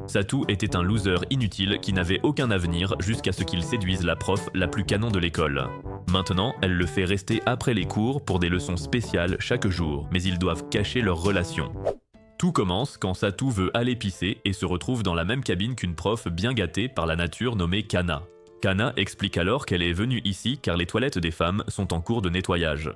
Satu était un loser inutile qui n'avait aucun avenir jusqu'à ce qu'il séduise la prof la plus canon de l'école. Maintenant, elle le fait rester après les cours pour des leçons spéciales chaque jour, mais ils doivent cacher leur relation. Tout commence quand Satu veut aller pisser et se retrouve dans la même cabine qu'une prof bien gâtée par la nature nommée Kana. Kana explique alors qu'elle est venue ici car les toilettes des femmes sont en cours de nettoyage.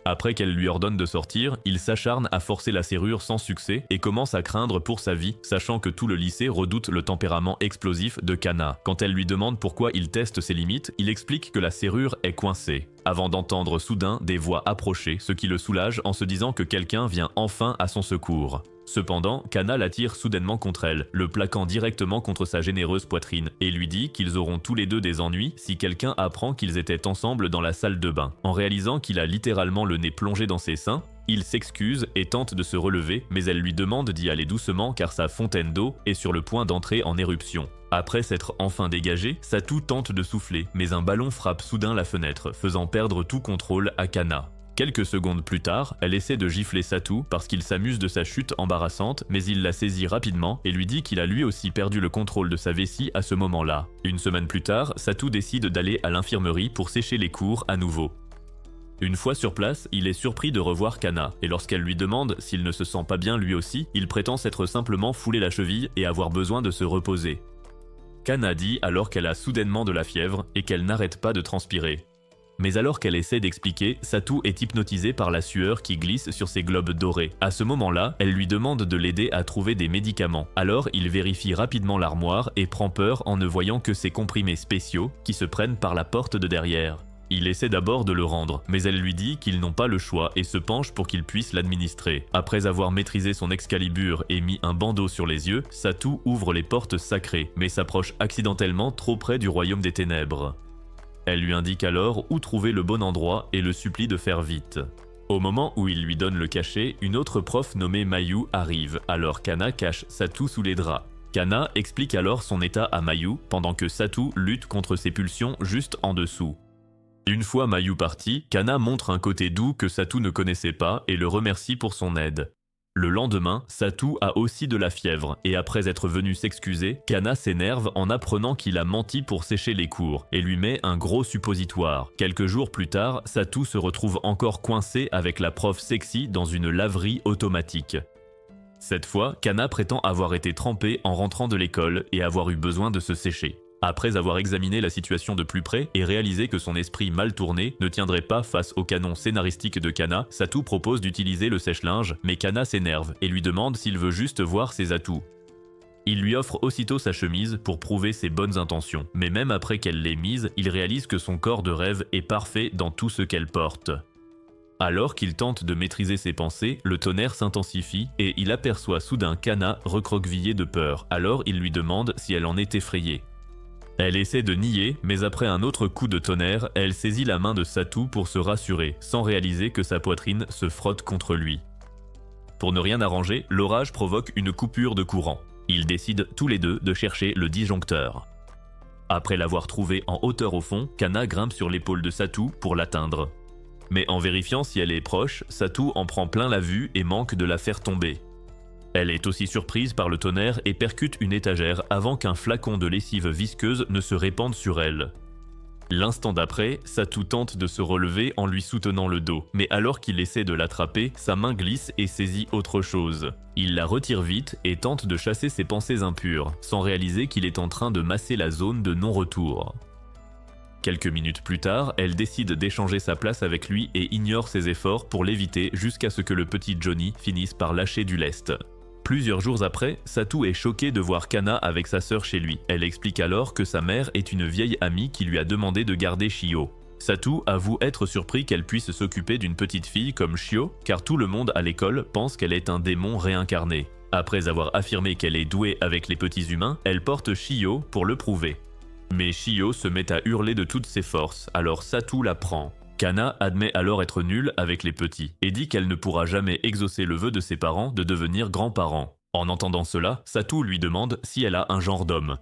Après qu'elle lui ordonne de sortir, il s'acharne à forcer la serrure sans succès et commence à craindre pour sa vie, sachant que tout le lycée redoute le tempérament explosif de Kana. Quand elle lui demande pourquoi il teste ses limites, il explique que la serrure est coincée, avant d'entendre soudain des voix approcher, ce qui le soulage en se disant que quelqu'un vient enfin à son secours. Cependant, Kana l'attire soudainement contre elle, le plaquant directement contre sa généreuse poitrine, et lui dit qu'ils auront tous les deux des ennuis si quelqu'un apprend qu'ils étaient ensemble dans la salle de bain. En réalisant qu'il a littéralement le nez plongé dans ses seins, il s'excuse et tente de se relever, mais elle lui demande d'y aller doucement car sa fontaine d'eau est sur le point d'entrer en éruption. Après s'être enfin dégagé, Satu tente de souffler, mais un ballon frappe soudain la fenêtre, faisant perdre tout contrôle à Kana. Quelques secondes plus tard, elle essaie de gifler Satu parce qu'il s'amuse de sa chute embarrassante, mais il la saisit rapidement et lui dit qu'il a lui aussi perdu le contrôle de sa vessie à ce moment-là. Une semaine plus tard, Satu décide d'aller à l'infirmerie pour sécher les cours à nouveau. Une fois sur place, il est surpris de revoir Kana, et lorsqu'elle lui demande s'il ne se sent pas bien lui aussi, il prétend s'être simplement foulé la cheville et avoir besoin de se reposer. Kana dit alors qu'elle a soudainement de la fièvre et qu'elle n'arrête pas de transpirer. Mais alors qu'elle essaie d'expliquer, Satu est hypnotisée par la sueur qui glisse sur ses globes dorés. À ce moment-là, elle lui demande de l'aider à trouver des médicaments. Alors il vérifie rapidement l'armoire et prend peur en ne voyant que ses comprimés spéciaux qui se prennent par la porte de derrière. Il essaie d'abord de le rendre, mais elle lui dit qu'ils n'ont pas le choix et se penche pour qu'il puisse l'administrer. Après avoir maîtrisé son Excalibur et mis un bandeau sur les yeux, Satu ouvre les portes sacrées, mais s'approche accidentellement trop près du royaume des ténèbres. Elle lui indique alors où trouver le bon endroit et le supplie de faire vite. Au moment où il lui donne le cachet, une autre prof nommée Mayu arrive, alors Kana cache Satu sous les draps. Kana explique alors son état à Mayu, pendant que Satu lutte contre ses pulsions juste en dessous. Une fois Mayu parti, Kana montre un côté doux que Satu ne connaissait pas et le remercie pour son aide. Le lendemain, Satu a aussi de la fièvre et après être venu s'excuser, Kana s'énerve en apprenant qu'il a menti pour sécher les cours et lui met un gros suppositoire. Quelques jours plus tard, Satu se retrouve encore coincé avec la prof sexy dans une laverie automatique. Cette fois, Kana prétend avoir été trempé en rentrant de l'école et avoir eu besoin de se sécher. Après avoir examiné la situation de plus près et réalisé que son esprit mal tourné ne tiendrait pas face au canon scénaristique de Kana, Satu propose d'utiliser le sèche-linge, mais Kana s'énerve et lui demande s'il veut juste voir ses atouts. Il lui offre aussitôt sa chemise pour prouver ses bonnes intentions, mais même après qu'elle l'ait mise, il réalise que son corps de rêve est parfait dans tout ce qu'elle porte. Alors qu'il tente de maîtriser ses pensées, le tonnerre s'intensifie et il aperçoit soudain Kana recroquevillée de peur, alors il lui demande si elle en est effrayée. Elle essaie de nier, mais après un autre coup de tonnerre, elle saisit la main de Satu pour se rassurer, sans réaliser que sa poitrine se frotte contre lui. Pour ne rien arranger, l'orage provoque une coupure de courant. Ils décident tous les deux de chercher le disjoncteur. Après l'avoir trouvé en hauteur au fond, Kana grimpe sur l'épaule de Satu pour l'atteindre. Mais en vérifiant si elle est proche, Satu en prend plein la vue et manque de la faire tomber. Elle est aussi surprise par le tonnerre et percute une étagère avant qu'un flacon de lessive visqueuse ne se répande sur elle. L'instant d'après, Satu tente de se relever en lui soutenant le dos, mais alors qu'il essaie de l'attraper, sa main glisse et saisit autre chose. Il la retire vite et tente de chasser ses pensées impures, sans réaliser qu'il est en train de masser la zone de non-retour. Quelques minutes plus tard, elle décide d'échanger sa place avec lui et ignore ses efforts pour l'éviter jusqu'à ce que le petit Johnny finisse par lâcher du lest. Plusieurs jours après, Satu est choquée de voir Kana avec sa sœur chez lui. Elle explique alors que sa mère est une vieille amie qui lui a demandé de garder Shio. Satu avoue être surpris qu'elle puisse s'occuper d'une petite fille comme Shio, car tout le monde à l'école pense qu'elle est un démon réincarné. Après avoir affirmé qu'elle est douée avec les petits humains, elle porte Shio pour le prouver. Mais Shio se met à hurler de toutes ses forces, alors Satu la prend. Kana admet alors être nulle avec les petits et dit qu'elle ne pourra jamais exaucer le vœu de ses parents de devenir grands-parents. En entendant cela, Satu lui demande si elle a un genre d'homme.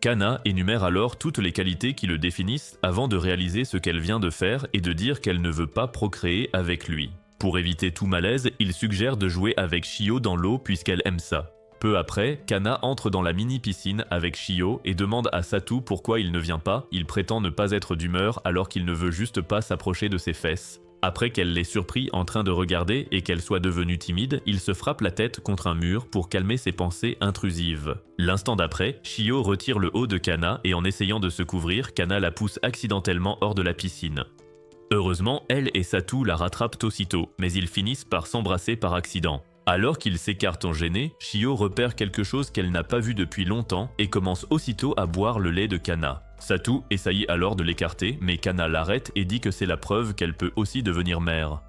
Kana énumère alors toutes les qualités qui le définissent avant de réaliser ce qu'elle vient de faire et de dire qu'elle ne veut pas procréer avec lui. Pour éviter tout malaise, il suggère de jouer avec Shio dans l'eau puisqu'elle aime ça. Peu après, Kana entre dans la mini-piscine avec Shio et demande à Satu pourquoi il ne vient pas. Il prétend ne pas être d'humeur alors qu'il ne veut juste pas s'approcher de ses fesses. Après qu'elle l'ait surpris en train de regarder et qu'elle soit devenue timide, il se frappe la tête contre un mur pour calmer ses pensées intrusives. L'instant d'après, Shio retire le haut de Kana et en essayant de se couvrir, Kana la pousse accidentellement hors de la piscine. Heureusement, elle et Satu la rattrapent aussitôt, mais ils finissent par s'embrasser par accident. Alors qu'ils s'écartent en gênés, Shio repère quelque chose qu'elle n'a pas vu depuis longtemps et commence aussitôt à boire le lait de Kana. Satu essaye alors de l'écarter, mais Kana l'arrête et dit que c'est la preuve qu'elle peut aussi devenir mère.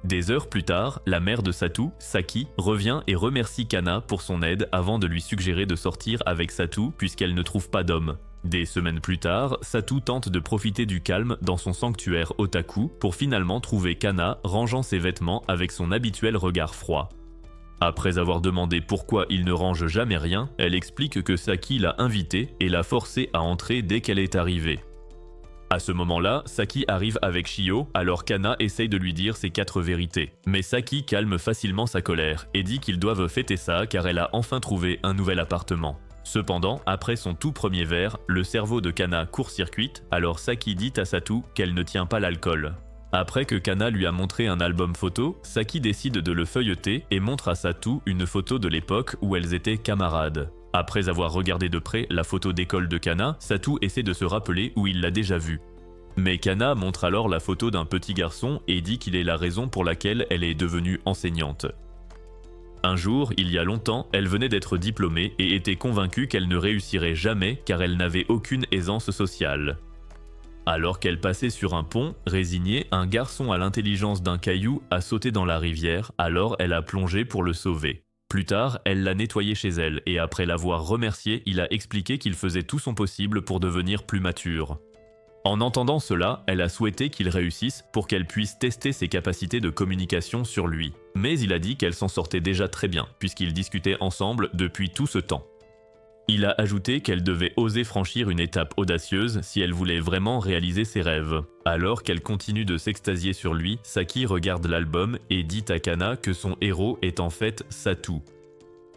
Des heures plus tard, la mère de Satu, Saki, revient et remercie Kana pour son aide avant de lui suggérer de sortir avec Satu puisqu'elle ne trouve pas d'homme. Des semaines plus tard, Satu tente de profiter du calme dans son sanctuaire otaku pour finalement trouver Kana rangeant ses vêtements avec son habituel regard froid. Après avoir demandé pourquoi il ne range jamais rien, elle explique que Saki l'a invitée et l'a forcée à entrer dès qu'elle est arrivée. À ce moment-là, Saki arrive avec Shio, alors Kana essaye de lui dire ses 4 vérités. Mais Saki calme facilement sa colère et dit qu'ils doivent fêter ça car elle a enfin trouvé un nouvel appartement. Cependant, après son tout premier verre, le cerveau de Kana court-circuite, alors Saki dit à Satu qu'elle ne tient pas l'alcool. Après que Kana lui a montré un album photo, Saki décide de le feuilleter et montre à Satu une photo de l'époque où elles étaient camarades. Après avoir regardé de près la photo d'école de Kana, Satu essaie de se rappeler où il l'a déjà vue. Mais Kana montre alors la photo d'un petit garçon et dit qu'il est la raison pour laquelle elle est devenue enseignante. Un jour, il y a longtemps, elle venait d'être diplômée et était convaincue qu'elle ne réussirait jamais car elle n'avait aucune aisance sociale. Alors qu'elle passait sur un pont, résignée, un garçon à l'intelligence d'un caillou a sauté dans la rivière, alors elle a plongé pour le sauver. Plus tard, elle l'a nettoyé chez elle et après l'avoir remercié, il a expliqué qu'il faisait tout son possible pour devenir plus mature. En entendant cela, elle a souhaité qu'il réussisse pour qu'elle puisse tester ses capacités de communication sur lui. Mais il a dit qu'elle s'en sortait déjà très bien, puisqu'ils discutaient ensemble depuis tout ce temps. Il a ajouté qu'elle devait oser franchir une étape audacieuse si elle voulait vraiment réaliser ses rêves. Alors qu'elle continue de s'extasier sur lui, Saki regarde l'album et dit à Kana que son héros est en fait Satu.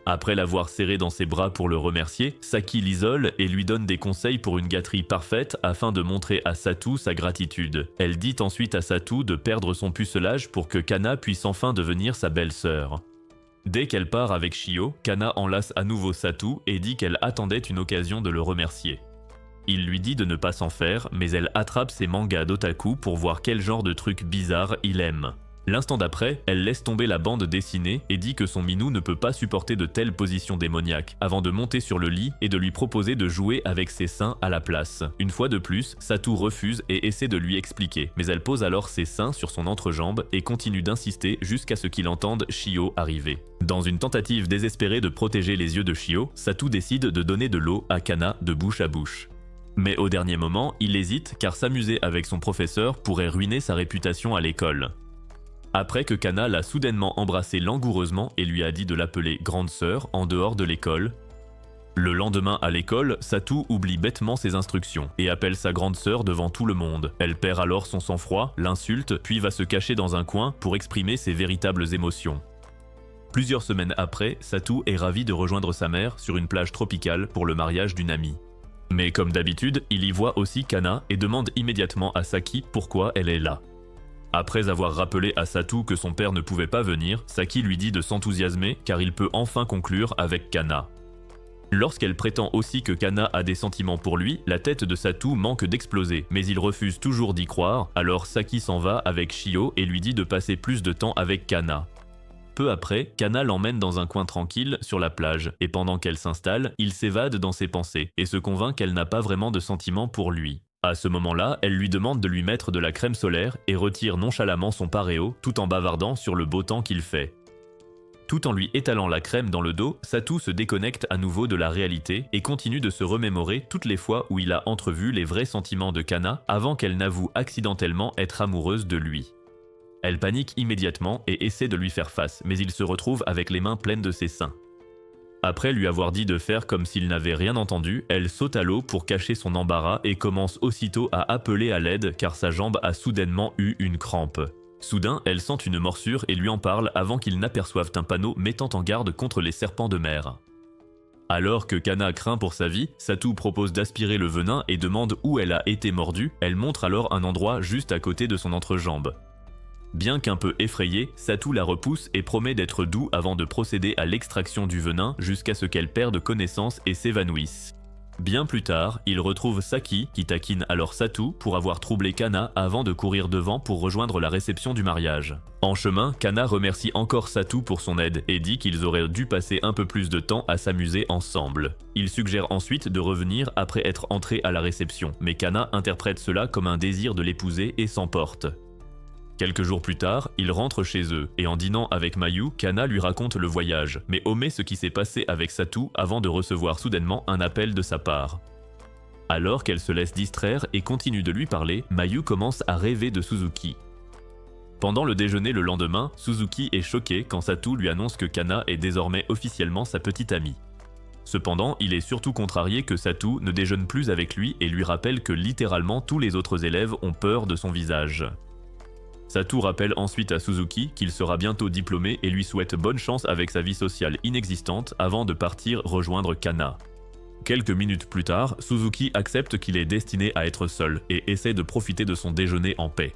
Après l'avoir serré dans ses bras pour le remercier, Saki l'isole et lui donne des conseils pour une gâterie parfaite afin de montrer à Satu sa gratitude. Elle dit ensuite à Satu de perdre son pucelage pour que Kana puisse enfin devenir sa belle-sœur. Dès qu'elle part avec Shio, Kana enlace à nouveau Satu et dit qu'elle attendait une occasion de le remercier. Il lui dit de ne pas s'en faire, mais elle attrape ses mangas d'otaku pour voir quel genre de trucs bizarres il aime. L'instant d'après, elle laisse tomber la bande dessinée et dit que son minou ne peut pas supporter de telles positions démoniaques, avant de monter sur le lit et de lui proposer de jouer avec ses seins à la place. Une fois de plus, Satu refuse et essaie de lui expliquer, mais elle pose alors ses seins sur son entrejambe et continue d'insister jusqu'à ce qu'il entende Shio arriver. Dans une tentative désespérée de protéger les yeux de Shio, Satu décide de donner de l'eau à Kana de bouche à bouche. Mais au dernier moment, il hésite car s'amuser avec son professeur pourrait ruiner sa réputation à l'école. Après que Kana l'a soudainement embrassé langoureusement et lui a dit de l'appeler grande sœur en dehors de l'école. Le lendemain à l'école, Satu oublie bêtement ses instructions et appelle sa grande sœur devant tout le monde. Elle perd alors son sang-froid, l'insulte, puis va se cacher dans un coin pour exprimer ses véritables émotions. Plusieurs semaines après, Satu est ravi de rejoindre sa mère sur une plage tropicale pour le mariage d'une amie. Mais comme d'habitude, il y voit aussi Kana et demande immédiatement à Saki pourquoi elle est là. Après avoir rappelé à Satu que son père ne pouvait pas venir, Saki lui dit de s'enthousiasmer car il peut enfin conclure avec Kana. Lorsqu'elle prétend aussi que Kana a des sentiments pour lui, la tête de Satu manque d'exploser, mais il refuse toujours d'y croire, alors Saki s'en va avec Shio et lui dit de passer plus de temps avec Kana. Peu après, Kana l'emmène dans un coin tranquille sur la plage, et pendant qu'elle s'installe, il s'évade dans ses pensées et se convainc qu'elle n'a pas vraiment de sentiments pour lui. À ce moment-là, elle lui demande de lui mettre de la crème solaire et retire nonchalamment son pareo tout en bavardant sur le beau temps qu'il fait. Tout en lui étalant la crème dans le dos, Satu se déconnecte à nouveau de la réalité et continue de se remémorer toutes les fois où il a entrevu les vrais sentiments de Kana avant qu'elle n'avoue accidentellement être amoureuse de lui. Elle panique immédiatement et essaie de lui faire face, mais il se retrouve avec les mains pleines de ses seins. Après lui avoir dit de faire comme s'il n'avait rien entendu, elle saute à l'eau pour cacher son embarras et commence aussitôt à appeler à l'aide car sa jambe a soudainement eu une crampe. Soudain, elle sent une morsure et lui en parle avant qu'il n'aperçoive un panneau mettant en garde contre les serpents de mer. Alors que Kana craint pour sa vie, Satu propose d'aspirer le venin et demande où elle a été mordue. Elle montre alors un endroit juste à côté de son entrejambe. Bien qu'un peu effrayée, Satu la repousse et promet d'être doux avant de procéder à l'extraction du venin jusqu'à ce qu'elle perde connaissance et s'évanouisse. Bien plus tard, il retrouve Saki, qui taquine alors Satu pour avoir troublé Kana avant de courir devant pour rejoindre la réception du mariage. En chemin, Kana remercie encore Satu pour son aide et dit qu'ils auraient dû passer un peu plus de temps à s'amuser ensemble. Il suggère ensuite de revenir après être entré à la réception, mais Kana interprète cela comme un désir de l'épouser et s'emporte. Quelques jours plus tard, ils rentrent chez eux, et en dînant avec Mayu, Kana lui raconte le voyage, mais omet ce qui s'est passé avec Satu avant de recevoir soudainement un appel de sa part. Alors qu'elle se laisse distraire et continue de lui parler, Mayu commence à rêver de Suzuki. Pendant le déjeuner le lendemain, Suzuki est choqué quand Satu lui annonce que Kana est désormais officiellement sa petite amie. Cependant, il est surtout contrarié que Satu ne déjeune plus avec lui et lui rappelle que littéralement tous les autres élèves ont peur de son visage. Satu rappelle ensuite à Suzuki qu'il sera bientôt diplômé et lui souhaite bonne chance avec sa vie sociale inexistante avant de partir rejoindre Kana. Quelques minutes plus tard, Suzuki accepte qu'il est destiné à être seul et essaie de profiter de son déjeuner en paix.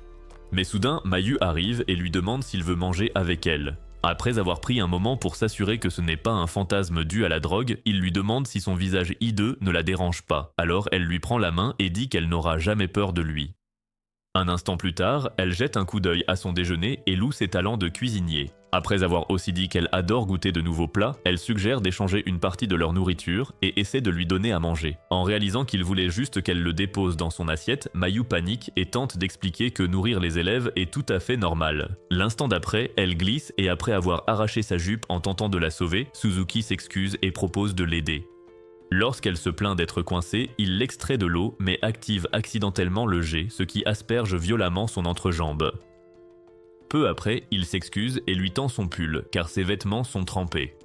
Mais soudain, Mayu arrive et lui demande s'il veut manger avec elle. Après avoir pris un moment pour s'assurer que ce n'est pas un fantasme dû à la drogue, il lui demande si son visage hideux ne la dérange pas. Alors elle lui prend la main et dit qu'elle n'aura jamais peur de lui. Un instant plus tard, elle jette un coup d'œil à son déjeuner et loue ses talents de cuisinier. Après avoir aussi dit qu'elle adore goûter de nouveaux plats, elle suggère d'échanger une partie de leur nourriture et essaie de lui donner à manger. En réalisant qu'il voulait juste qu'elle le dépose dans son assiette, Mayu panique et tente d'expliquer que nourrir les élèves est tout à fait normal. L'instant d'après, elle glisse et après avoir arraché sa jupe en tentant de la sauver, Suzuki s'excuse et propose de l'aider. Lorsqu'elle se plaint d'être coincée, il l'extrait de l'eau mais active accidentellement le jet, ce qui asperge violemment son entrejambe. Peu après, il s'excuse et lui tend son pull, car ses vêtements sont trempés.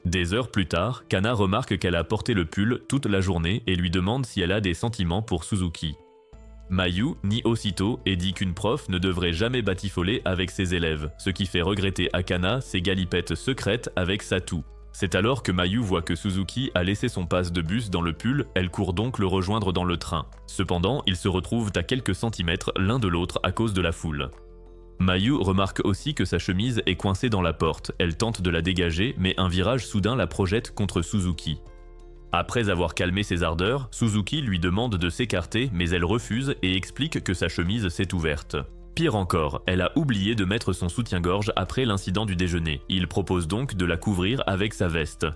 Des heures plus tard, Kana remarque qu'elle a porté le pull toute la journée et lui demande si elle a des sentiments pour Suzuki. Mayu nie aussitôt et dit qu'une prof ne devrait jamais batifoler avec ses élèves, ce qui fait regretter à Kana ses galipettes secrètes avec Satu. C'est alors que Mayu voit que Suzuki a laissé son pass de bus dans le pull, elle court donc le rejoindre dans le train. Cependant, ils se retrouvent à quelques centimètres l'un de l'autre à cause de la foule. Mayu remarque aussi que sa chemise est coincée dans la porte, elle tente de la dégager mais un virage soudain la projette contre Suzuki. Après avoir calmé ses ardeurs, Suzuki lui demande de s'écarter mais elle refuse et explique que sa chemise s'est ouverte. Pire encore, elle a oublié de mettre son soutien-gorge après l'incident du déjeuner. Il propose donc de la couvrir avec sa veste.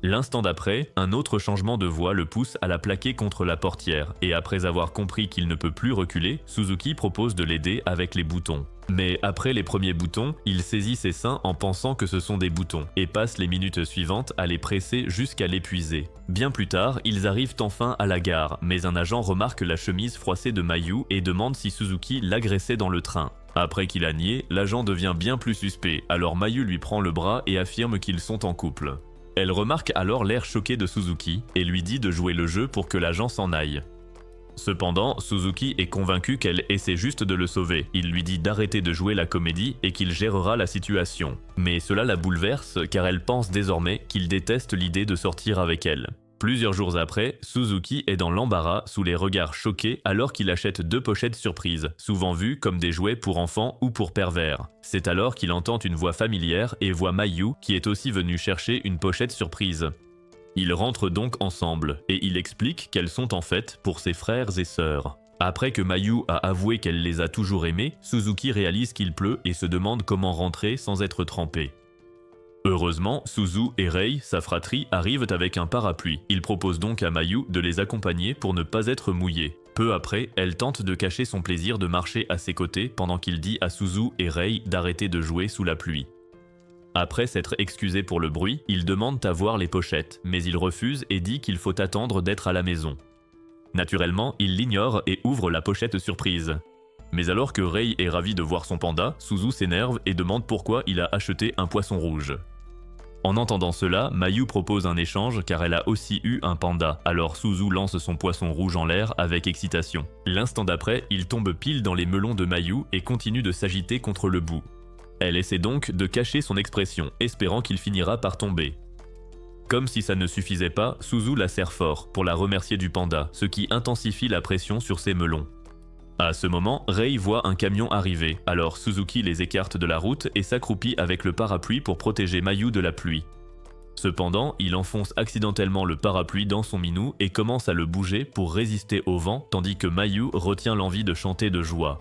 L'instant d'après, un autre changement de voix le pousse à la plaquer contre la portière, et après avoir compris qu'il ne peut plus reculer, Suzuki propose de l'aider avec les boutons. Mais après les premiers boutons, il saisit ses seins en pensant que ce sont des boutons, et passe les minutes suivantes à les presser jusqu'à l'épuiser. Bien plus tard, ils arrivent enfin à la gare, mais un agent remarque la chemise froissée de Mayu et demande si Suzuki l'agressait dans le train. Après qu'il a nié, l'agent devient bien plus suspect, alors Mayu lui prend le bras et affirme qu'ils sont en couple. Elle remarque alors l'air choqué de Suzuki et lui dit de jouer le jeu pour que l'agent s'en aille. Cependant, Suzuki est convaincu qu'elle essaie juste de le sauver. Il lui dit d'arrêter de jouer la comédie et qu'il gérera la situation. Mais cela la bouleverse car elle pense désormais qu'il déteste l'idée de sortir avec elle. Plusieurs jours après, Suzuki est dans l'embarras sous les regards choqués alors qu'il achète 2 pochettes surprises, souvent vues comme des jouets pour enfants ou pour pervers. C'est alors qu'il entend une voix familière et voit Mayu qui est aussi venue chercher une pochette surprise. Ils rentrent donc ensemble et il explique qu'elles sont en fait pour ses frères et sœurs. Après que Mayu a avoué qu'elle les a toujours aimés, Suzuki réalise qu'il pleut et se demande comment rentrer sans être trempé. Heureusement, Suzu et Rei, sa fratrie, arrivent avec un parapluie. Ils proposent donc à Mayu de les accompagner pour ne pas être mouillés. Peu après, elle tente de cacher son plaisir de marcher à ses côtés pendant qu'il dit à Suzu et Rei d'arrêter de jouer sous la pluie. Après s'être excusé pour le bruit, ils demandent à voir les pochettes, mais il refuse et dit qu'il faut attendre d'être à la maison. Naturellement, il l'ignore et ouvre la pochette surprise. Mais alors que Rei est ravi de voir son panda, Suzu s'énerve et demande pourquoi il a acheté un poisson rouge. En entendant cela, Mayu propose un échange car elle a aussi eu un panda, alors Suzu lance son poisson rouge en l'air avec excitation. L'instant d'après, il tombe pile dans les melons de Mayu et continue de s'agiter contre le bout. Elle essaie donc de cacher son expression, espérant qu'il finira par tomber. Comme si ça ne suffisait pas, Suzu la serre fort pour la remercier du panda, ce qui intensifie la pression sur ses melons. À ce moment, Rei voit un camion arriver, alors Suzuki les écarte de la route et s'accroupit avec le parapluie pour protéger Mayu de la pluie. Cependant, il enfonce accidentellement le parapluie dans son minou et commence à le bouger pour résister au vent tandis que Mayu retient l'envie de chanter de joie.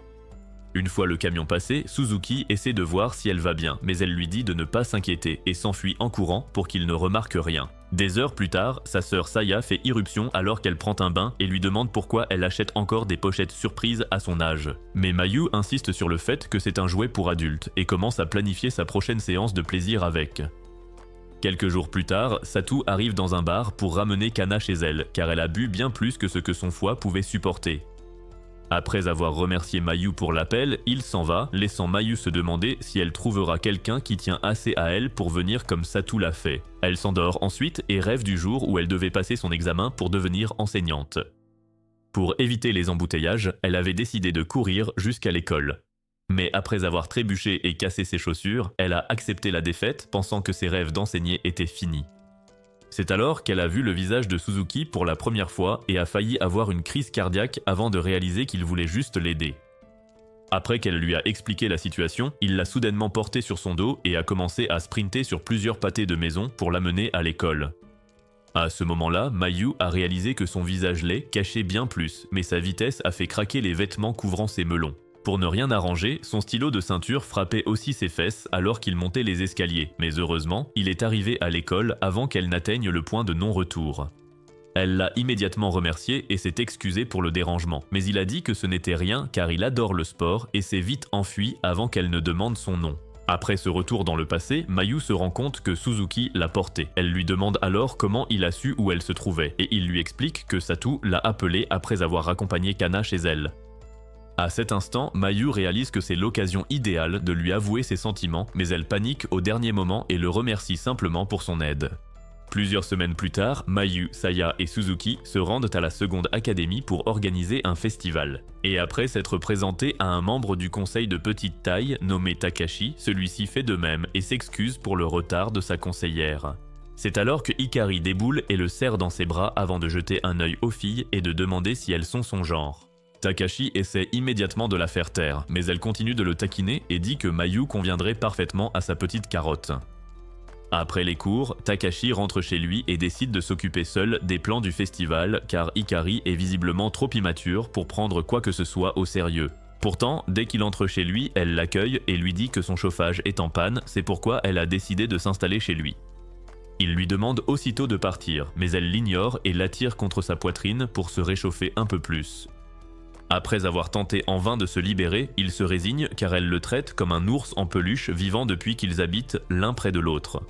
Une fois le camion passé, Suzuki essaie de voir si elle va bien, mais elle lui dit de ne pas s'inquiéter et s'enfuit en courant pour qu'il ne remarque rien. Des heures plus tard, sa sœur Saya fait irruption alors qu'elle prend un bain et lui demande pourquoi elle achète encore des pochettes surprises à son âge. Mais Mayu insiste sur le fait que c'est un jouet pour adultes et commence à planifier sa prochaine séance de plaisir avec. Quelques jours plus tard, Satu arrive dans un bar pour ramener Kana chez elle, car elle a bu bien plus que ce que son foie pouvait supporter. Après avoir remercié Mayu pour l'appel, il s'en va, laissant Mayu se demander si elle trouvera quelqu'un qui tient assez à elle pour venir comme Satu l'a fait. Elle s'endort ensuite et rêve du jour où elle devait passer son examen pour devenir enseignante. Pour éviter les embouteillages, elle avait décidé de courir jusqu'à l'école. Mais après avoir trébuché et cassé ses chaussures, elle a accepté la défaite, pensant que ses rêves d'enseigner étaient finis. C'est alors qu'elle a vu le visage de Suzuki pour la première fois et a failli avoir une crise cardiaque avant de réaliser qu'il voulait juste l'aider. Après qu'elle lui a expliqué la situation, il l'a soudainement portée sur son dos et a commencé à sprinter sur plusieurs pâtés de maison pour l'amener à l'école. À ce moment-là, Mayu a réalisé que son visage laid cachait bien plus, mais sa vitesse a fait craquer les vêtements couvrant ses melons. Pour ne rien arranger, son stylo de ceinture frappait aussi ses fesses alors qu'il montait les escaliers, mais heureusement, il est arrivé à l'école avant qu'elle n'atteigne le point de non-retour. Elle l'a immédiatement remercié et s'est excusée pour le dérangement, mais il a dit que ce n'était rien car il adore le sport et s'est vite enfui avant qu'elle ne demande son nom. Après ce retour dans le passé, Mayu se rend compte que Suzuki l'a portée. Elle lui demande alors comment il a su où elle se trouvait, et il lui explique que Satu l'a appelée après avoir accompagné Kana chez elle. À cet instant, Mayu réalise que c'est l'occasion idéale de lui avouer ses sentiments, mais elle panique au dernier moment et le remercie simplement pour son aide. Plusieurs semaines plus tard, Mayu, Saya et Suzuki se rendent à la seconde académie pour organiser un festival. Et après s'être présenté à un membre du conseil de petite taille nommé Takashi, celui-ci fait de même et s'excuse pour le retard de sa conseillère. C'est alors que Hikari déboule et le serre dans ses bras avant de jeter un œil aux filles et de demander si elles sont son genre. Takashi essaie immédiatement de la faire taire, mais elle continue de le taquiner et dit que Mayu conviendrait parfaitement à sa petite carotte. Après les cours, Takashi rentre chez lui et décide de s'occuper seul des plans du festival car Hikari est visiblement trop immature pour prendre quoi que ce soit au sérieux. Pourtant, dès qu'il entre chez lui, elle l'accueille et lui dit que son chauffage est en panne, c'est pourquoi elle a décidé de s'installer chez lui. Il lui demande aussitôt de partir, mais elle l'ignore et l'attire contre sa poitrine pour se réchauffer un peu plus. Après avoir tenté en vain de se libérer, il se résigne car elle le traite comme un ours en peluche vivant depuis qu'ils habitent l'un près de l'autre.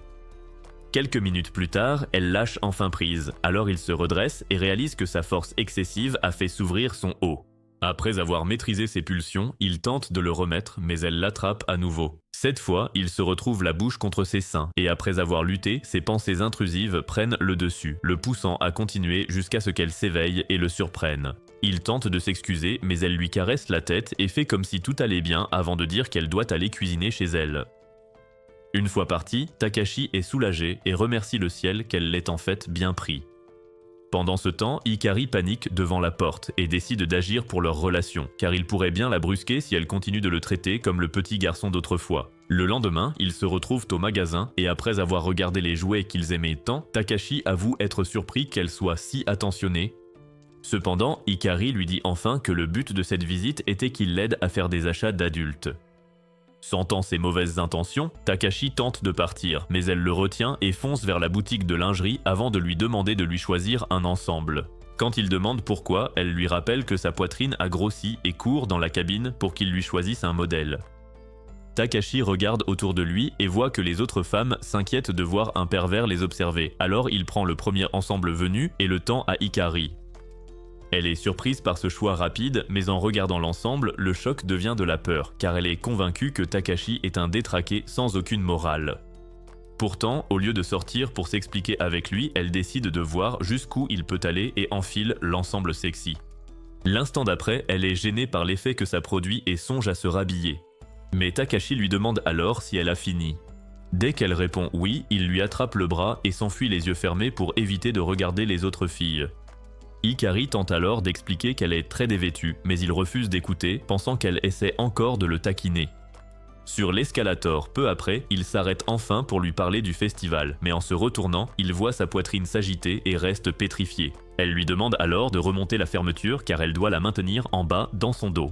Quelques minutes plus tard, elle lâche enfin prise, alors il se redresse et réalise que sa force excessive a fait s'ouvrir son haut. Après avoir maîtrisé ses pulsions, il tente de le remettre mais elle l'attrape à nouveau. Cette fois, il se retrouve la bouche contre ses seins et après avoir lutté, ses pensées intrusives prennent le dessus, le poussant à continuer jusqu'à ce qu'elle s'éveille et le surprenne. Il tente de s'excuser mais elle lui caresse la tête et fait comme si tout allait bien avant de dire qu'elle doit aller cuisiner chez elle. Une fois partie, Takashi est soulagé et remercie le ciel qu'elle l'ait en fait bien pris. Pendant ce temps, Hikari panique devant la porte et décide d'agir pour leur relation, car il pourrait bien la brusquer si elle continue de le traiter comme le petit garçon d'autrefois. Le lendemain, ils se retrouvent au magasin et après avoir regardé les jouets qu'ils aimaient tant, Takashi avoue être surpris qu'elle soit si attentionnée. Cependant, Hikari lui dit enfin que le but de cette visite était qu'il l'aide à faire des achats d'adultes. Sentant ses mauvaises intentions, Takashi tente de partir, mais elle le retient et fonce vers la boutique de lingerie avant de lui demander de lui choisir un ensemble. Quand il demande pourquoi, elle lui rappelle que sa poitrine a grossi et court dans la cabine pour qu'il lui choisisse un modèle. Takashi regarde autour de lui et voit que les autres femmes s'inquiètent de voir un pervers les observer, alors il prend le premier ensemble venu et le tend à Hikari. Elle est surprise par ce choix rapide, mais en regardant l'ensemble, le choc devient de la peur, car elle est convaincue que Takashi est un détraqué sans aucune morale. Pourtant, au lieu de sortir pour s'expliquer avec lui, elle décide de voir jusqu'où il peut aller et enfile l'ensemble sexy. L'instant d'après, elle est gênée par l'effet que ça produit et songe à se rhabiller. Mais Takashi lui demande alors si elle a fini. Dès qu'elle répond oui, il lui attrape le bras et s'enfuit les yeux fermés pour éviter de regarder les autres filles. Hikari tente alors d'expliquer qu'elle est très dévêtue, mais il refuse d'écouter, pensant qu'elle essaie encore de le taquiner. Sur l'escalator, peu après, il s'arrête enfin pour lui parler du festival, mais en se retournant, il voit sa poitrine s'agiter et reste pétrifié. Elle lui demande alors de remonter la fermeture car elle doit la maintenir en bas dans son dos.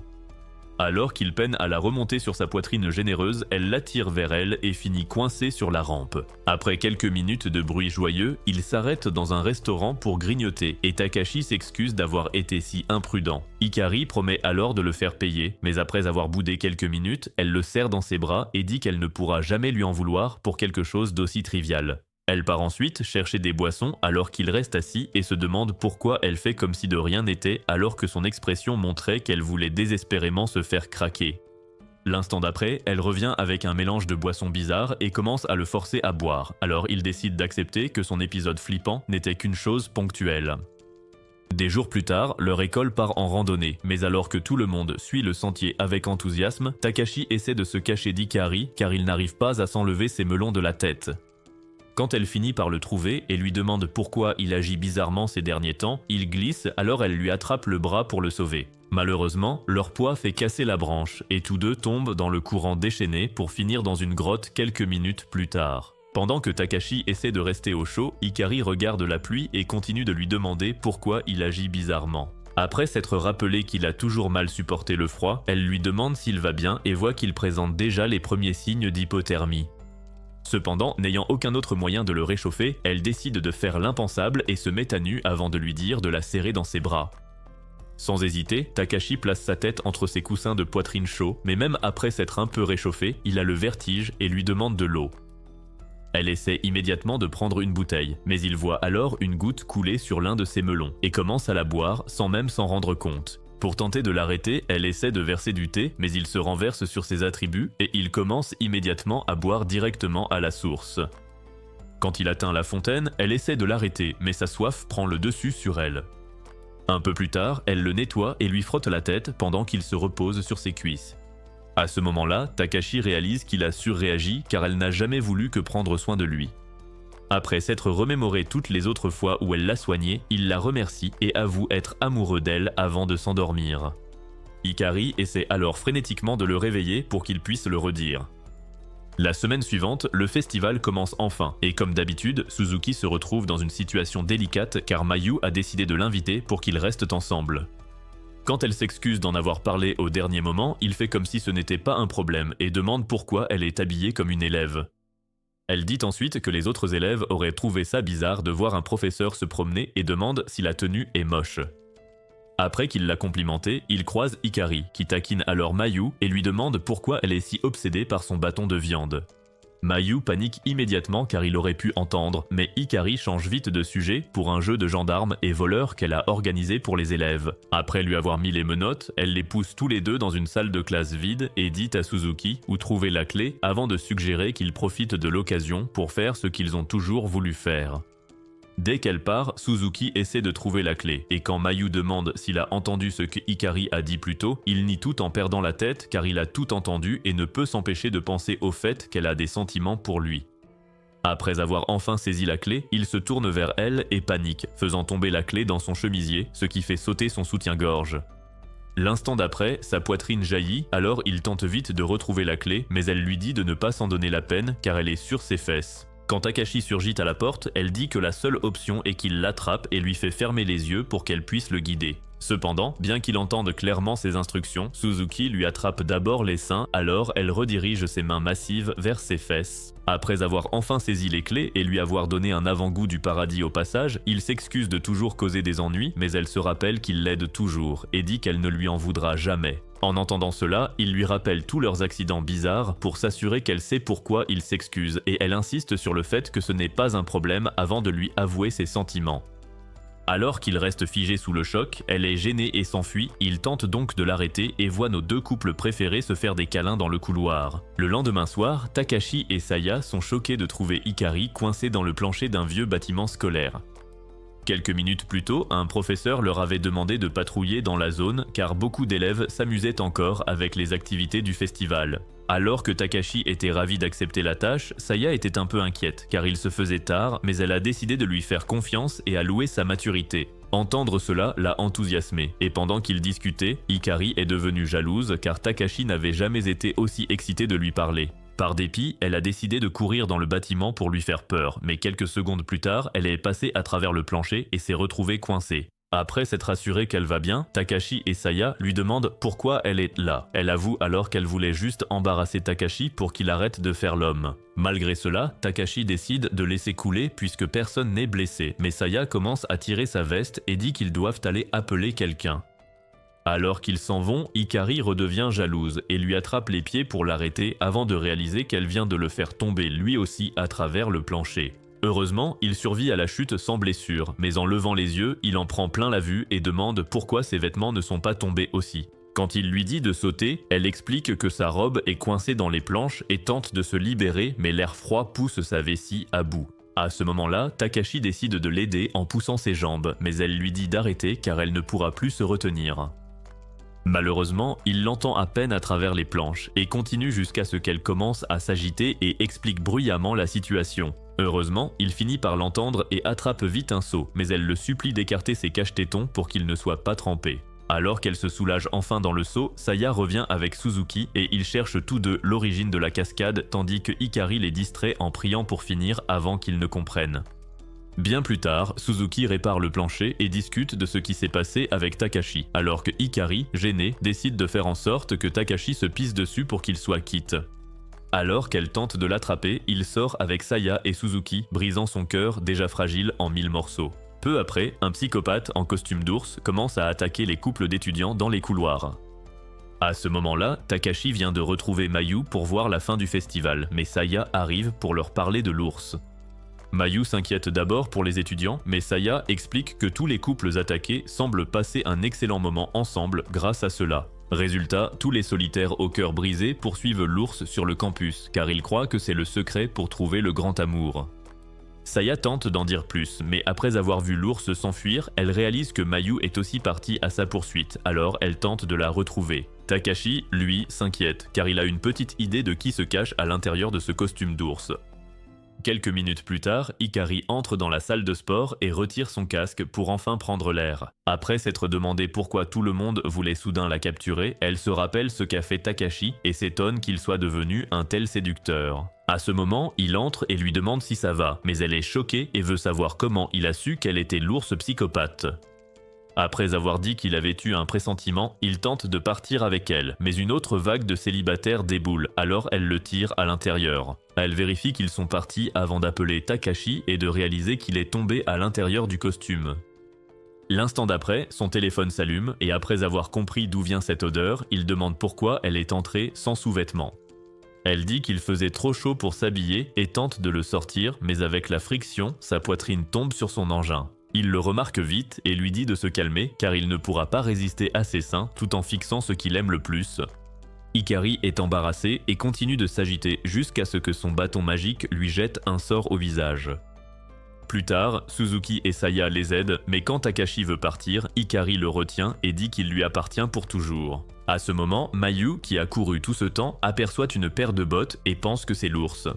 Alors qu'il peine à la remonter sur sa poitrine généreuse, elle l'attire vers elle et finit coincé sur la rampe. Après quelques minutes de bruit joyeux, il s'arrête dans un restaurant pour grignoter et Takashi s'excuse d'avoir été si imprudent. Hikari promet alors de le faire payer, mais après avoir boudé quelques minutes, elle le serre dans ses bras et dit qu'elle ne pourra jamais lui en vouloir pour quelque chose d'aussi trivial. Elle part ensuite chercher des boissons alors qu'il reste assis et se demande pourquoi elle fait comme si de rien n'était alors que son expression montrait qu'elle voulait désespérément se faire craquer. L'instant d'après, elle revient avec un mélange de boissons bizarres et commence à le forcer à boire, alors il décide d'accepter que son épisode flippant n'était qu'une chose ponctuelle. Des jours plus tard, leur école part en randonnée, mais alors que tout le monde suit le sentier avec enthousiasme, Takashi essaie de se cacher d'Hikari car il n'arrive pas à s'enlever ses melons de la tête. Quand elle finit par le trouver et lui demande pourquoi il agit bizarrement ces derniers temps, il glisse, alors elle lui attrape le bras pour le sauver. Malheureusement, leur poids fait casser la branche et tous deux tombent dans le courant déchaîné pour finir dans une grotte quelques minutes plus tard. Pendant que Takashi essaie de rester au chaud, Hikari regarde la pluie et continue de lui demander pourquoi il agit bizarrement. Après s'être rappelé qu'il a toujours mal supporté le froid, elle lui demande s'il va bien et voit qu'il présente déjà les premiers signes d'hypothermie. Cependant, n'ayant aucun autre moyen de le réchauffer, elle décide de faire l'impensable et se met à nu avant de lui dire de la serrer dans ses bras. Sans hésiter, Takashi place sa tête entre ses coussins de poitrine chauds, mais même après s'être un peu réchauffé, il a le vertige et lui demande de l'eau. Elle essaie immédiatement de prendre une bouteille, mais il voit alors une goutte couler sur l'un de ses melons et commence à la boire sans même s'en rendre compte. Pour tenter de l'arrêter, elle essaie de verser du thé, mais il se renverse sur ses attributs et il commence immédiatement à boire directement à la source. Quand il atteint la fontaine, elle essaie de l'arrêter, mais sa soif prend le dessus sur elle. Un peu plus tard, elle le nettoie et lui frotte la tête pendant qu'il se repose sur ses cuisses. À ce moment-là, Takashi réalise qu'il a surréagi car elle n'a jamais voulu que prendre soin de lui. Après s'être remémoré toutes les autres fois où elle l'a soignée, il la remercie et avoue être amoureux d'elle avant de s'endormir. Hikari essaie alors frénétiquement de le réveiller pour qu'il puisse le redire. La semaine suivante, le festival commence enfin, et comme d'habitude, Suzuki se retrouve dans une situation délicate car Mayu a décidé de l'inviter pour qu'ils restent ensemble. Quand elle s'excuse d'en avoir parlé au dernier moment, il fait comme si ce n'était pas un problème et demande pourquoi elle est habillée comme une élève. Elle dit ensuite que les autres élèves auraient trouvé ça bizarre de voir un professeur se promener et demande si la tenue est moche. Après qu'il l'a complimenté, il croise Hikari, qui taquine alors Mayu et lui demande pourquoi elle est si obsédée par son bâton de viande. Mayu panique immédiatement car il aurait pu entendre, mais Hikari change vite de sujet pour un jeu de gendarme et voleur qu'elle a organisé pour les élèves. Après lui avoir mis les menottes, elle les pousse tous les deux dans une salle de classe vide et dit à Suzuki où trouver la clé avant de suggérer qu'ils profitent de l'occasion pour faire ce qu'ils ont toujours voulu faire. Dès qu'elle part, Suzuki essaie de trouver la clé, et quand Mayu demande s'il a entendu ce que Hikari a dit plus tôt, il nie tout en perdant la tête car il a tout entendu et ne peut s'empêcher de penser au fait qu'elle a des sentiments pour lui. Après avoir enfin saisi la clé, il se tourne vers elle et panique, faisant tomber la clé dans son chemisier, ce qui fait sauter son soutien-gorge. L'instant d'après, sa poitrine jaillit, alors il tente vite de retrouver la clé, mais elle lui dit de ne pas s'en donner la peine car elle est sur ses fesses. Quand Takashi surgit à la porte, elle dit que la seule option est qu'il l'attrape et lui fait fermer les yeux pour qu'elle puisse le guider. Cependant, bien qu'il entende clairement ses instructions, Suzuki lui attrape d'abord les seins, alors elle redirige ses mains massives vers ses fesses. Après avoir enfin saisi les clés et lui avoir donné un avant-goût du paradis au passage, il s'excuse de toujours causer des ennuis, mais elle se rappelle qu'il l'aide toujours et dit qu'elle ne lui en voudra jamais. En entendant cela, il lui rappelle tous leurs accidents bizarres pour s'assurer qu'elle sait pourquoi il s'excuse et elle insiste sur le fait que ce n'est pas un problème avant de lui avouer ses sentiments. Alors qu'il reste figé sous le choc, elle est gênée et s'enfuit, il tente donc de l'arrêter et voit nos deux couples préférés se faire des câlins dans le couloir. Le lendemain soir, Takashi et Saya sont choqués de trouver Hikari coincé dans le plancher d'un vieux bâtiment scolaire. Quelques minutes plus tôt, un professeur leur avait demandé de patrouiller dans la zone car beaucoup d'élèves s'amusaient encore avec les activités du festival. Alors que Takashi était ravi d'accepter la tâche, Saya était un peu inquiète car il se faisait tard, mais elle a décidé de lui faire confiance et a loué sa maturité. Entendre cela l'a enthousiasmé, et pendant qu'ils discutaient, Hikari est devenue jalouse car Takashi n'avait jamais été aussi excité de lui parler. Par dépit, elle a décidé de courir dans le bâtiment pour lui faire peur, mais quelques secondes plus tard, elle est passée à travers le plancher et s'est retrouvée coincée. Après s'être assurée qu'elle va bien, Takashi et Saya lui demandent pourquoi elle est là. Elle avoue alors qu'elle voulait juste embarrasser Takashi pour qu'il arrête de faire l'homme. Malgré cela, Takashi décide de laisser couler puisque personne n'est blessé, mais Saya commence à tirer sa veste et dit qu'ils doivent aller appeler quelqu'un. Alors qu'ils s'en vont, Hikari redevient jalouse et lui attrape les pieds pour l'arrêter avant de réaliser qu'elle vient de le faire tomber lui aussi à travers le plancher. Heureusement, il survit à la chute sans blessure, mais en levant les yeux, il en prend plein la vue et demande pourquoi ses vêtements ne sont pas tombés aussi. Quand il lui dit de sauter, elle explique que sa robe est coincée dans les planches et tente de se libérer, mais l'air froid pousse sa vessie à bout. À ce moment-là, Takashi décide de l'aider en poussant ses jambes, mais elle lui dit d'arrêter car elle ne pourra plus se retenir. Malheureusement, il l'entend à peine à travers les planches et continue jusqu'à ce qu'elle commence à s'agiter et explique bruyamment la situation. Heureusement, il finit par l'entendre et attrape vite un seau, mais elle le supplie d'écarter ses cache-tétons pour qu'il ne soit pas trempé. Alors qu'elle se soulage enfin dans le seau, Saya revient avec Suzuki et ils cherchent tous deux l'origine de la cascade tandis que Hikari les distrait en priant pour finir avant qu'ils ne comprennent. Bien plus tard, Suzuki répare le plancher et discute de ce qui s'est passé avec Takashi, alors que Hikari, gênée, décide de faire en sorte que Takashi se pisse dessus pour qu'il soit quitte. Alors qu'elle tente de l'attraper, il sort avec Saya et Suzuki, brisant son cœur déjà fragile en 1000 morceaux. Peu après, un psychopathe en costume d'ours commence à attaquer les couples d'étudiants dans les couloirs. À ce moment-là, Takashi vient de retrouver Mayu pour voir la fin du festival, mais Saya arrive pour leur parler de l'ours. Mayu s'inquiète d'abord pour les étudiants, mais Saya explique que tous les couples attaqués semblent passer un excellent moment ensemble grâce à cela. Résultat, tous les solitaires au cœur brisé poursuivent l'ours sur le campus, car ils croient que c'est le secret pour trouver le grand amour. Saya tente d'en dire plus, mais après avoir vu l'ours s'enfuir, elle réalise que Mayu est aussi partie à sa poursuite, alors elle tente de la retrouver. Takashi, lui, s'inquiète, car il a une petite idée de qui se cache à l'intérieur de ce costume d'ours. Quelques minutes plus tard, Hikari entre dans la salle de sport et retire son casque pour enfin prendre l'air. Après s'être demandé pourquoi tout le monde voulait soudain la capturer, elle se rappelle ce qu'a fait Takashi et s'étonne qu'il soit devenu un tel séducteur. À ce moment, il entre et lui demande si ça va, mais elle est choquée et veut savoir comment il a su qu'elle était l'ours psychopathe. Après avoir dit qu'il avait eu un pressentiment, il tente de partir avec elle, mais une autre vague de célibataires déboule, alors elle le tire à l'intérieur. Elle vérifie qu'ils sont partis avant d'appeler Takashi et de réaliser qu'il est tombé à l'intérieur du costume. L'instant d'après, son téléphone s'allume et après avoir compris d'où vient cette odeur, il demande pourquoi elle est entrée sans sous-vêtements. Elle dit qu'il faisait trop chaud pour s'habiller et tente de le sortir, mais avec la friction, sa poitrine tombe sur son engin. Il le remarque vite et lui dit de se calmer car il ne pourra pas résister à ses seins tout en fixant ce qu'il aime le plus. Hikari est embarrassée et continue de s'agiter jusqu'à ce que son bâton magique lui jette un sort au visage. Plus tard, Suzuki et Saya les aident, mais quand Takashi veut partir, Hikari le retient et dit qu'il lui appartient pour toujours. À ce moment, Mayu, qui a couru tout ce temps, aperçoit une paire de bottes et pense que c'est l'ours.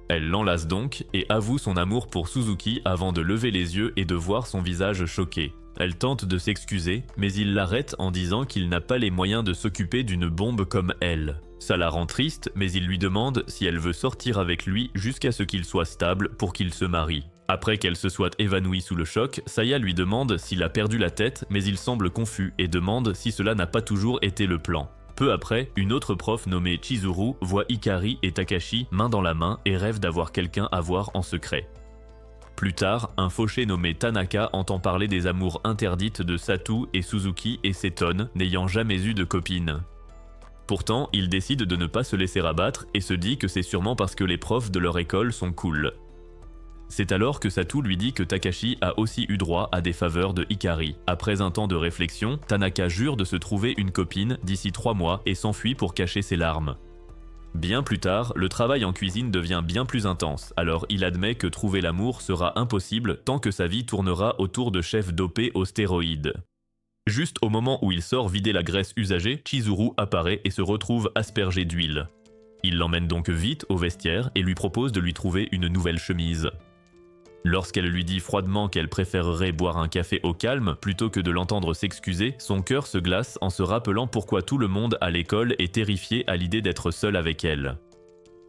Elle l'enlace donc et avoue son amour pour Suzuki avant de lever les yeux et de voir son visage choqué. Elle tente de s'excuser, mais il l'arrête en disant qu'il n'a pas les moyens de s'occuper d'une bombe comme elle. Ça la rend triste, mais il lui demande si elle veut sortir avec lui jusqu'à ce qu'il soit stable pour qu'il se marie. Après qu'elle se soit évanouie sous le choc, Saya lui demande s'il a perdu la tête, mais il semble confus et demande si cela n'a pas toujours été le plan. Peu après, une autre prof nommée Chizuru voit Hikari et Takashi main dans la main et rêve d'avoir quelqu'un à voir en secret. Plus tard, un fauché nommé Tanaka entend parler des amours interdites de Satu et Suzuki et s'étonne, n'ayant jamais eu de copine. Pourtant, il décide de ne pas se laisser abattre et se dit que c'est sûrement parce que les profs de leur école sont cool. C'est alors que Satu lui dit que Takashi a aussi eu droit à des faveurs de Hikari. Après un temps de réflexion, Tanaka jure de se trouver une copine d'ici 3 mois et s'enfuit pour cacher ses larmes. Bien plus tard, le travail en cuisine devient bien plus intense, alors il admet que trouver l'amour sera impossible tant que sa vie tournera autour de chefs dopés aux stéroïdes. Juste au moment où il sort vider la graisse usagée, Chizuru apparaît et se retrouve aspergé d'huile. Il l'emmène donc vite au vestiaire et lui propose de lui trouver une nouvelle chemise. Lorsqu'elle lui dit froidement qu'elle préférerait boire un café au calme plutôt que de l'entendre s'excuser, son cœur se glace en se rappelant pourquoi tout le monde à l'école est terrifié à l'idée d'être seul avec elle.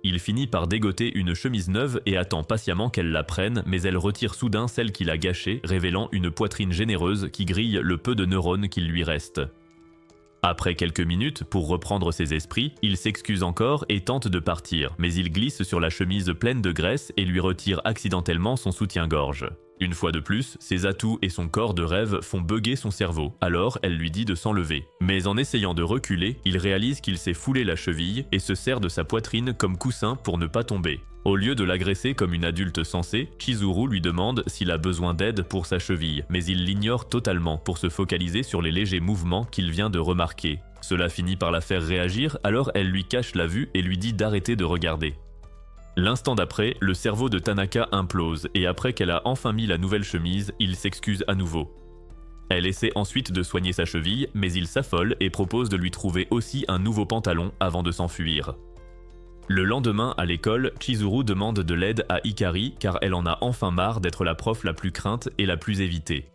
Il finit par dégoter une chemise neuve et attend patiemment qu'elle la prenne, mais elle retire soudain celle qu'il a gâchée, révélant une poitrine généreuse qui grille le peu de neurones qu'il lui reste. Après quelques minutes, pour reprendre ses esprits, il s'excuse encore et tente de partir, mais il glisse sur la chemise pleine de graisse et lui retire accidentellement son soutien-gorge. Une fois de plus, ses atouts et son corps de rêve font bugger son cerveau, alors elle lui dit de s'enlever. Mais en essayant de reculer, il réalise qu'il s'est foulé la cheville et se sert de sa poitrine comme coussin pour ne pas tomber. Au lieu de l'agresser comme une adulte sensée, Chizuru lui demande s'il a besoin d'aide pour sa cheville, mais il l'ignore totalement pour se focaliser sur les légers mouvements qu'il vient de remarquer. Cela finit par la faire réagir, alors elle lui cache la vue et lui dit d'arrêter de regarder. L'instant d'après, le cerveau de Tanaka implose et après qu'elle a enfin mis la nouvelle chemise, il s'excuse à nouveau. Elle essaie ensuite de soigner sa cheville, mais il s'affole et propose de lui trouver aussi un nouveau pantalon avant de s'enfuir. Le lendemain, à l'école, Chizuru demande de l'aide à Hikari car elle en a enfin marre d'être la prof la plus crainte et la plus évitée.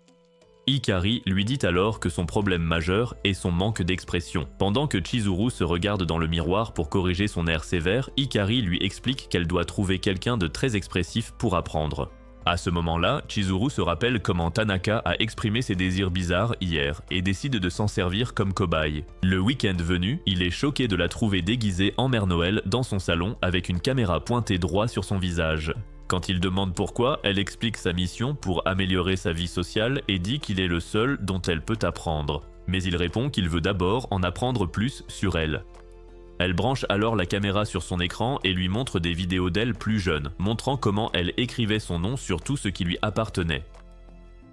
Hikari lui dit alors que son problème majeur est son manque d'expression. Pendant que Chizuru se regarde dans le miroir pour corriger son air sévère, Hikari lui explique qu'elle doit trouver quelqu'un de très expressif pour apprendre. À ce moment-là, Chizuru se rappelle comment Tanaka a exprimé ses désirs bizarres hier et décide de s'en servir comme cobaye. Le week-end venu, il est choqué de la trouver déguisée en Mère Noël dans son salon avec une caméra pointée droit sur son visage. Quand il demande pourquoi, elle explique sa mission pour améliorer sa vie sociale et dit qu'il est le seul dont elle peut apprendre. Mais il répond qu'il veut d'abord en apprendre plus sur elle. Elle branche alors la caméra sur son écran et lui montre des vidéos d'elle plus jeune, montrant comment elle écrivait son nom sur tout ce qui lui appartenait.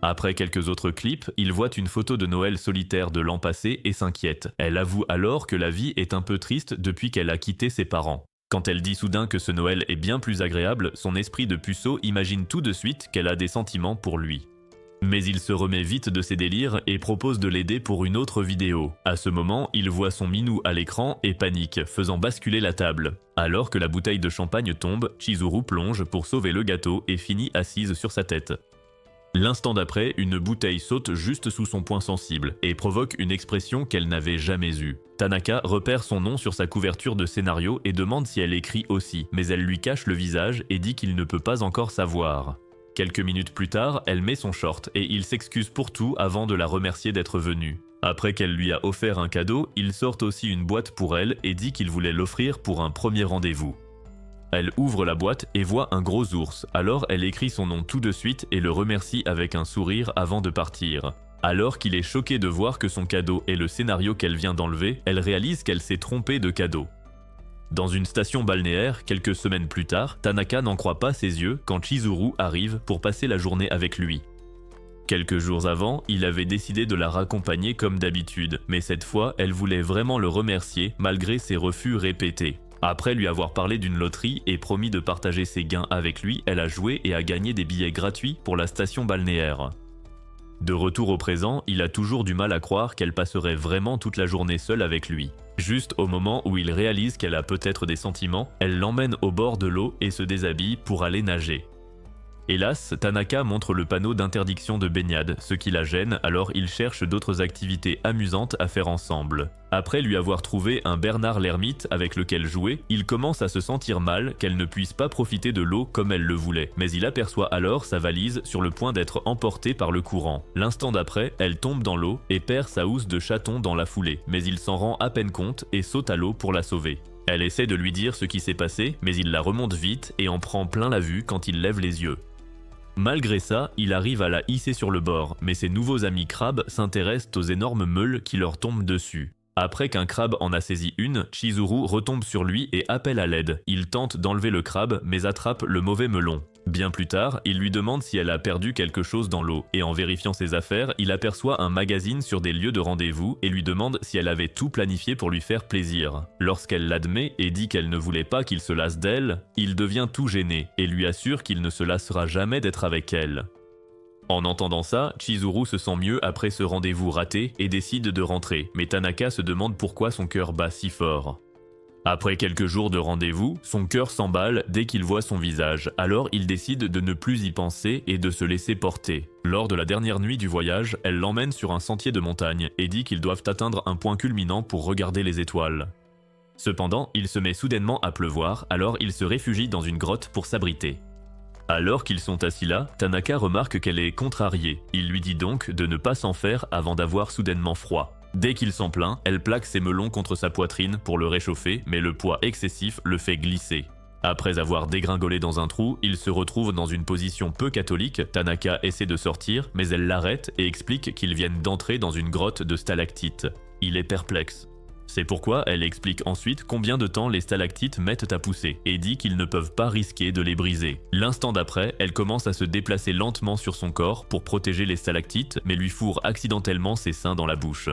Après quelques autres clips, il voit une photo de Noël solitaire de l'an passé et s'inquiète. Elle avoue alors que la vie est un peu triste depuis qu'elle a quitté ses parents. Quand elle dit soudain que ce Noël est bien plus agréable, son esprit de puceau imagine tout de suite qu'elle a des sentiments pour lui. Mais il se remet vite de ses délires et propose de l'aider pour une autre vidéo. À ce moment, il voit son minou à l'écran et panique, faisant basculer la table. Alors que la bouteille de champagne tombe, Chizuru plonge pour sauver le gâteau et finit assise sur sa tête. L'instant d'après, une bouteille saute juste sous son point sensible et provoque une expression qu'elle n'avait jamais eue. Tanaka repère son nom sur sa couverture de scénario et demande si elle écrit aussi, mais elle lui cache le visage et dit qu'il ne peut pas encore savoir. Quelques minutes plus tard, elle met son short et il s'excuse pour tout avant de la remercier d'être venue. Après qu'elle lui a offert un cadeau, il sort aussi une boîte pour elle et dit qu'il voulait l'offrir pour un premier rendez-vous. Elle ouvre la boîte et voit un gros ours, alors elle écrit son nom tout de suite et le remercie avec un sourire avant de partir. Alors qu'il est choqué de voir que son cadeau est le scénario qu'elle vient d'enlever, elle réalise qu'elle s'est trompée de cadeau. Dans une station balnéaire, quelques semaines plus tard, Tanaka n'en croit pas ses yeux quand Chizuru arrive pour passer la journée avec lui. Quelques jours avant, il avait décidé de la raccompagner comme d'habitude, mais cette fois, elle voulait vraiment le remercier malgré ses refus répétés. Après lui avoir parlé d'une loterie et promis de partager ses gains avec lui, elle a joué et a gagné des billets gratuits pour la station balnéaire. De retour au présent, il a toujours du mal à croire qu'elle passerait vraiment toute la journée seule avec lui. Juste au moment où il réalise qu'elle a peut-être des sentiments, elle l'emmène au bord de l'eau et se déshabille pour aller nager. Hélas, Tanaka montre le panneau d'interdiction de baignade, ce qui la gêne, alors il cherche d'autres activités amusantes à faire ensemble. Après lui avoir trouvé un Bernard l'ermite avec lequel jouer, il commence à se sentir mal qu'elle ne puisse pas profiter de l'eau comme elle le voulait. Mais il aperçoit alors sa valise sur le point d'être emportée par le courant. L'instant d'après, elle tombe dans l'eau et perd sa housse de chaton dans la foulée, mais il s'en rend à peine compte et saute à l'eau pour la sauver. Elle essaie de lui dire ce qui s'est passé, mais il la remonte vite et en prend plein la vue quand il lève les yeux. Malgré ça, il arrive à la hisser sur le bord, mais ses nouveaux amis crabes s'intéressent aux énormes meules qui leur tombent dessus. Après qu'un crabe en a saisi une, Chizuru retombe sur lui et appelle à l'aide. Il tente d'enlever le crabe, mais attrape le mauvais melon. Bien plus tard, il lui demande si elle a perdu quelque chose dans l'eau, et en vérifiant ses affaires, il aperçoit un magazine sur des lieux de rendez-vous et lui demande si elle avait tout planifié pour lui faire plaisir. Lorsqu'elle l'admet et dit qu'elle ne voulait pas qu'il se lasse d'elle, il devient tout gêné et lui assure qu'il ne se lassera jamais d'être avec elle. En entendant ça, Chizuru se sent mieux après ce rendez-vous raté et décide de rentrer, mais Tanaka se demande pourquoi son cœur bat si fort. Après quelques jours de rendez-vous, son cœur s'emballe dès qu'il voit son visage, alors il décide de ne plus y penser et de se laisser porter. Lors de la dernière nuit du voyage, elle l'emmène sur un sentier de montagne et dit qu'ils doivent atteindre un point culminant pour regarder les étoiles. Cependant, il se met soudainement à pleuvoir, alors il se réfugie dans une grotte pour s'abriter. Alors qu'ils sont assis là, Tanaka remarque qu'elle est contrariée. Il lui dit donc de ne pas s'en faire avant d'avoir soudainement froid. Dès qu'il s'en plaint, elle plaque ses melons contre sa poitrine pour le réchauffer, mais le poids excessif le fait glisser. Après avoir dégringolé dans un trou, il se retrouve dans une position peu catholique. Tanaka essaie de sortir, mais elle l'arrête et explique qu'ils viennent d'entrer dans une grotte de stalactites. Il est perplexe. C'est pourquoi elle explique ensuite combien de temps les stalactites mettent à pousser et dit qu'ils ne peuvent pas risquer de les briser. L'instant d'après, elle commence à se déplacer lentement sur son corps pour protéger les stalactites, mais lui fourre accidentellement ses seins dans la bouche.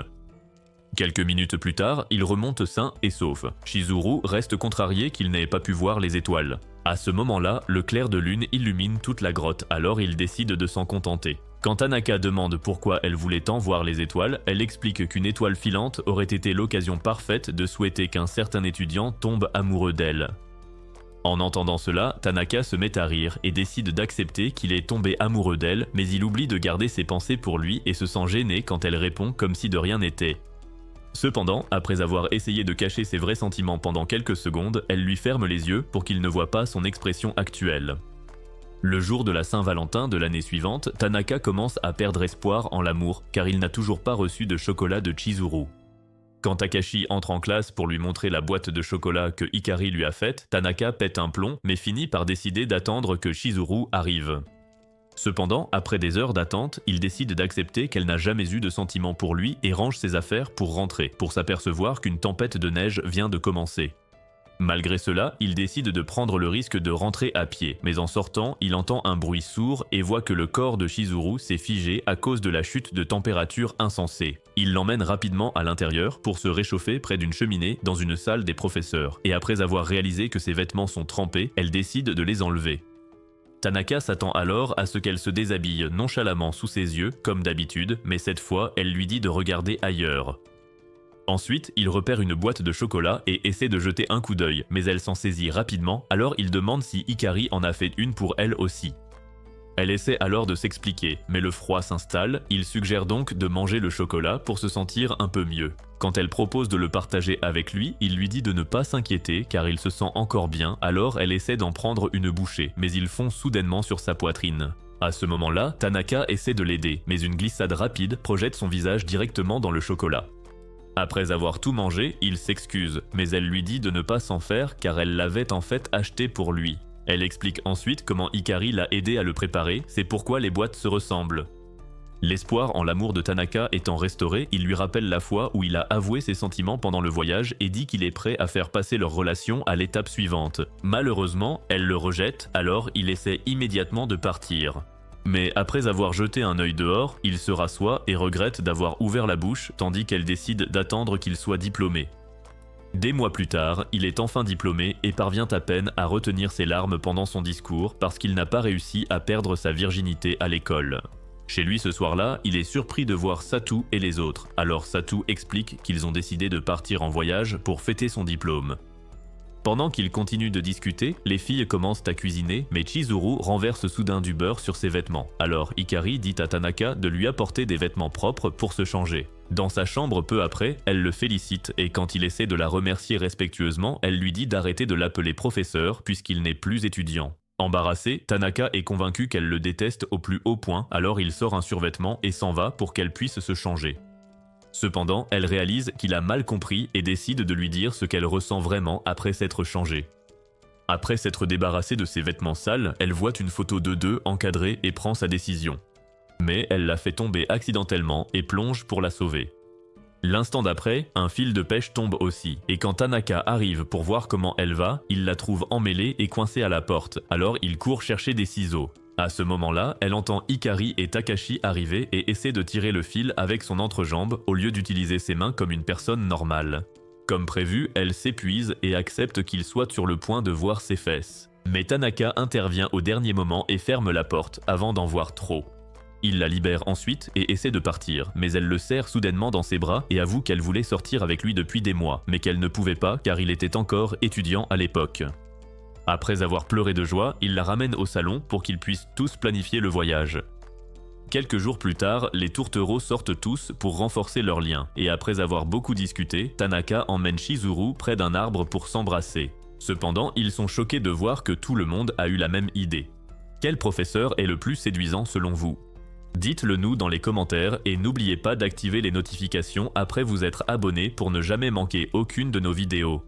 Quelques minutes plus tard, il remonte sain et sauf. Chizuru reste contrarié qu'il n'ait pas pu voir les étoiles. À ce moment-là, le clair de lune illumine toute la grotte, alors il décide de s'en contenter. Quand Tanaka demande pourquoi elle voulait tant voir les étoiles, elle explique qu'une étoile filante aurait été l'occasion parfaite de souhaiter qu'un certain étudiant tombe amoureux d'elle. En entendant cela, Tanaka se met à rire et décide d'accepter qu'il est tombé amoureux d'elle, mais il oublie de garder ses pensées pour lui et se sent gêné quand elle répond comme si de rien n'était. Cependant, après avoir essayé de cacher ses vrais sentiments pendant quelques secondes, elle lui ferme les yeux pour qu'il ne voit pas son expression actuelle. Le jour de la Saint-Valentin de l'année suivante, Tanaka commence à perdre espoir en l'amour car il n'a toujours pas reçu de chocolat de Chizuru. Quand Takashi entre en classe pour lui montrer la boîte de chocolat que Hikari lui a faite, Tanaka pète un plomb mais finit par décider d'attendre que Chizuru arrive. Cependant, après des heures d'attente, il décide d'accepter qu'elle n'a jamais eu de sentiment pour lui et range ses affaires pour rentrer, pour s'apercevoir qu'une tempête de neige vient de commencer. Malgré cela, il décide de prendre le risque de rentrer à pied, mais en sortant, il entend un bruit sourd et voit que le corps de Chizuru s'est figé à cause de la chute de température insensée. Il l'emmène rapidement à l'intérieur pour se réchauffer près d'une cheminée dans une salle des professeurs, et après avoir réalisé que ses vêtements sont trempés, elle décide de les enlever. Tanaka s'attend alors à ce qu'elle se déshabille nonchalamment sous ses yeux, comme d'habitude, mais cette fois, elle lui dit de regarder ailleurs. Ensuite, il repère une boîte de chocolat et essaie de jeter un coup d'œil, mais elle s'en saisit rapidement, alors il demande si Hikari en a fait une pour elle aussi. Elle essaie alors de s'expliquer, mais le froid s'installe, il suggère donc de manger le chocolat pour se sentir un peu mieux. Quand elle propose de le partager avec lui, il lui dit de ne pas s'inquiéter car il se sent encore bien, alors elle essaie d'en prendre une bouchée, mais il fond soudainement sur sa poitrine. À ce moment-là, Tanaka essaie de l'aider, mais une glissade rapide projette son visage directement dans le chocolat. Après avoir tout mangé, il s'excuse, mais elle lui dit de ne pas s'en faire car elle l'avait en fait acheté pour lui. Elle explique ensuite comment Hikari l'a aidé à le préparer, c'est pourquoi les boîtes se ressemblent. L'espoir en l'amour de Tanaka étant restauré, il lui rappelle la fois où il a avoué ses sentiments pendant le voyage et dit qu'il est prêt à faire passer leur relation à l'étape suivante. Malheureusement, elle le rejette, alors il essaie immédiatement de partir. Mais après avoir jeté un œil dehors, il se rassoit et regrette d'avoir ouvert la bouche tandis qu'elle décide d'attendre qu'il soit diplômé. Des mois plus tard, il est enfin diplômé et parvient à peine à retenir ses larmes pendant son discours parce qu'il n'a pas réussi à perdre sa virginité à l'école. Chez lui ce soir-là, il est surpris de voir Satu et les autres, alors Satu explique qu'ils ont décidé de partir en voyage pour fêter son diplôme. Pendant qu'ils continuent de discuter, les filles commencent à cuisiner, mais Chizuru renverse soudain du beurre sur ses vêtements. Alors Hikari dit à Tanaka de lui apporter des vêtements propres pour se changer. Dans sa chambre peu après, elle le félicite et quand il essaie de la remercier respectueusement, elle lui dit d'arrêter de l'appeler professeur puisqu'il n'est plus étudiant. Embarrassé, Tanaka est convaincu qu'elle le déteste au plus haut point, alors il sort un survêtement et s'en va pour qu'elle puisse se changer. Cependant, elle réalise qu'il a mal compris et décide de lui dire ce qu'elle ressent vraiment après s'être changée. Après s'être débarrassée de ses vêtements sales, elle voit une photo de deux encadrée et prend sa décision. Mais elle la fait tomber accidentellement et plonge pour la sauver. L'instant d'après, un fil de pêche tombe aussi, et quand Tanaka arrive pour voir comment elle va, il la trouve emmêlée et coincée à la porte, alors il court chercher des ciseaux. À ce moment-là, elle entend Hikari et Takashi arriver et essaie de tirer le fil avec son entrejambe au lieu d'utiliser ses mains comme une personne normale. Comme prévu, elle s'épuise et accepte qu'il soit sur le point de voir ses fesses. Mais Tanaka intervient au dernier moment et ferme la porte avant d'en voir trop. Il la libère ensuite et essaie de partir, mais elle le serre soudainement dans ses bras et avoue qu'elle voulait sortir avec lui depuis des mois, mais qu'elle ne pouvait pas car il était encore étudiant à l'époque. Après avoir pleuré de joie, il la ramène au salon pour qu'ils puissent tous planifier le voyage. Quelques jours plus tard, les tourtereaux sortent tous pour renforcer leur lien, et après avoir beaucoup discuté, Tanaka emmène Chizuru près d'un arbre pour s'embrasser. Cependant, ils sont choqués de voir que tout le monde a eu la même idée. Quel professeur est le plus séduisant selon vous? Dites-le nous dans les commentaires et n'oubliez pas d'activer les notifications après vous être abonné pour ne jamais manquer aucune de nos vidéos.